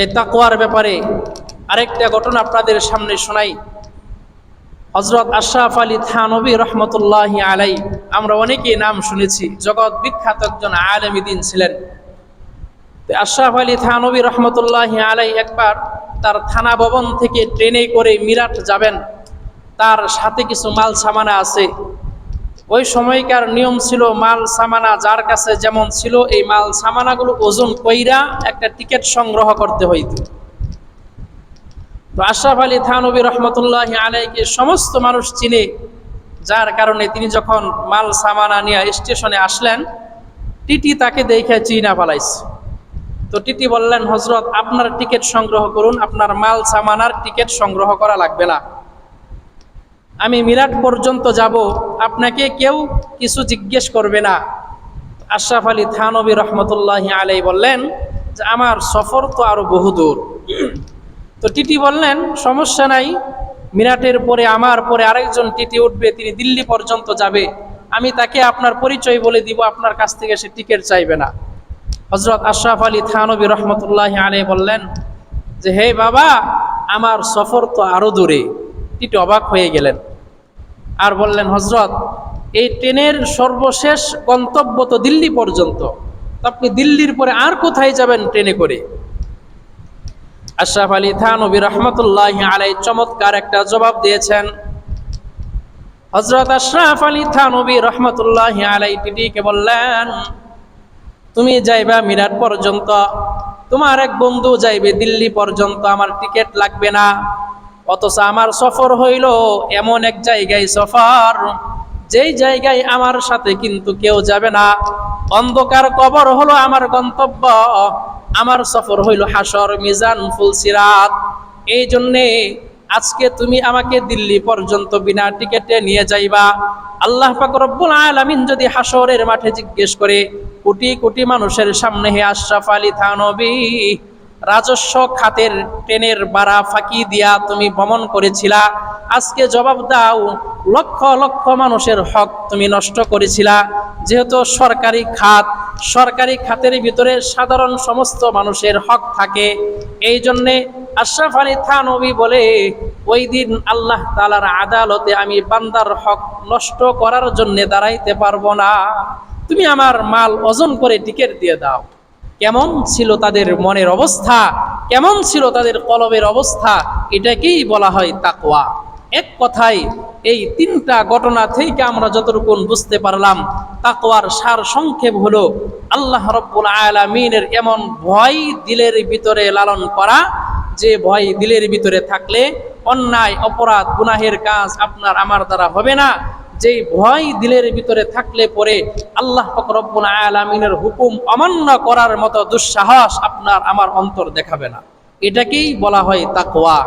এই তাকওয়ার ব্যাপারে আরেকটা ঘটনা আপনাদের সামনে শোনাই। হযরত আশরাফ আলী থানভী রহমতুল্লাহি আলাইহি, আমরা অনেকেই নাম শুনেছি, জগৎ বিখ্যাত একজন আলেম দ্বীন ছিলেন। আশরাফ আলী থানভী রহমতুল্লাহি আলাইহি একবার তার থানা ভবন থেকে ট্রেনে করে মিরাট যাবেন, তার সাথে কিছু মাল সামানা আছে। ওই সময়কার নিয়ম ছিল, মাল সামানা যার কাছে যেমন ছিল এই মাল সামানাগুলো ওজন কইরা একটা টিকিট সংগ্রহ করতে হইত। তো আশরাফ আলী থানভী রহমতুল্লাহি আলাইহিকে সমস্ত মানুষ চিনে, যার কারণে তিনি যখন মাল সামানা নিয়ে স্টেশনে আসলেন, টিটি তাকে দেখে চিনা পালাইছে। তো টিটি বললেন, হযরত আপনার টিকিট সংগ্রহ করুন, আপনার মাল সামানার টিকিট সংগ্রহ করা লাগবে না, আমি মিরাট পর্যন্ত যাব, আপনাকে কেউ কিছু জিজ্ঞেস করবে না। আশরাফ আলী থানভী রহমতুল্লাহি আলাইহি বললেন যে আমার সফর তো আরো বহুদূর। তো টিটি বললেন, সমস্যা নাই, মিরাটের পরে আমার পরে আরেকজন টিটি উঠবে, তিনি দিল্লি পর্যন্ত যাবে, আমি তাকে আপনার পরিচয় বলে দিব, আপনার কাছ থেকে সে টিকিট চাইবে না। হযরত আশরাফ আলী থানভী রহমতুল্লাহি আলাইহি বললেন যে হে বাবা, আমার সফর তো আরো দূরে। টিটি অবাক হয়ে গেলেন আর বললেন, হযরত এই ট্রেনের সর্বশেষ গন্তব্য তো দিল্লি পর্যন্ত, আপনি দিল্লির পরে আর কোথায় যাবেন ট্রেনে করে? আশরাফ আলী থানভী রহমতুল্লাহি আলাইহি চমৎকার একটা জবাব দিয়েছেন। হযরত আশরাফ আলী থানভী রহমতুল্লাহি আলাইহি টিটিকে বললেন, তুমি যাইবা মিরাট পর্যন্ত, তোমার এক বন্ধু যাইবে দিল্লি পর্যন্ত, আমার টিকিট লাগবে না। অথচ আমার সফর হইল এমন এক জায়গায় সফর, যেই জায়গায় আমার সাথে কিন্তু কেউ যাবে না, অন্ধকার কবর হলো আমার গন্তব্য, আমার সফর হইল হাসর, মিজান, ফুলসিরাত। এই জন্যে আজকে তুমি আমাকে দিল্লি পর্যন্ত বিনা টিকেটে নিয়ে যাইবা। আল্লাহ পাক রব্বুল আলামিন যদি হাসরের মাঠে জিজ্ঞেস করে, কোটি কোটি মানুষের সামনে, হে আশরাফ আলী থানভী, রাজস্ব খাতের ট্রেনের ভাড়া ফাঁকি দিয়া তুমি ভ্রমণ করেছিলা, আজকে জবাব দাও, লক্ষ লক্ষ মানুষের হক তুমি নষ্ট করেছিলা। যেহেতু সরকারি খাত, সরকারি খাতের ভিতরে সাধারণ সমস্ত মানুষের হক থাকে, এই জন্যে আশরাফ আলী থানভী বলে, ওই দিন আল্লাহ তাআলার আদালতে আমি বান্দার হক নষ্ট করার জন্য দাঁড়াইতে পারবো না, তুমি আমার মাল ওজন করে টিকিট দিয়ে দাও। কেমন ছিল তাদের মনের অবস্থা, কেমন ছিল তাদের কলবের অবস্থা, এটাকেই বলা হয় তাকওয়া। এক কথায় এই তিনটা ঘটনা থেকে আমরা যতটুকু বুঝতে পারলাম, তাকওয়ার সার সংক্ষেপ হলো আল্লাহ রাব্বুল আলামিনের এমন ভয় দিলের ভিতরে লালন করা, যে ভয় দিলের ভিতরে থাকলে অন্যায়, অপরাধ, গুনাহের কাজ আপনার আমার দ্বারা হবে না। যেই ভয় দিলের ভিতরে থাকলে পরে আল্লাহ পাক রব্বুল আলামিনের হুকুম অমান্য করার মতো দুঃসাহস আপনার আমার অন্তর দেখাবে না। এটাকেই বলা হয় তাকওয়া।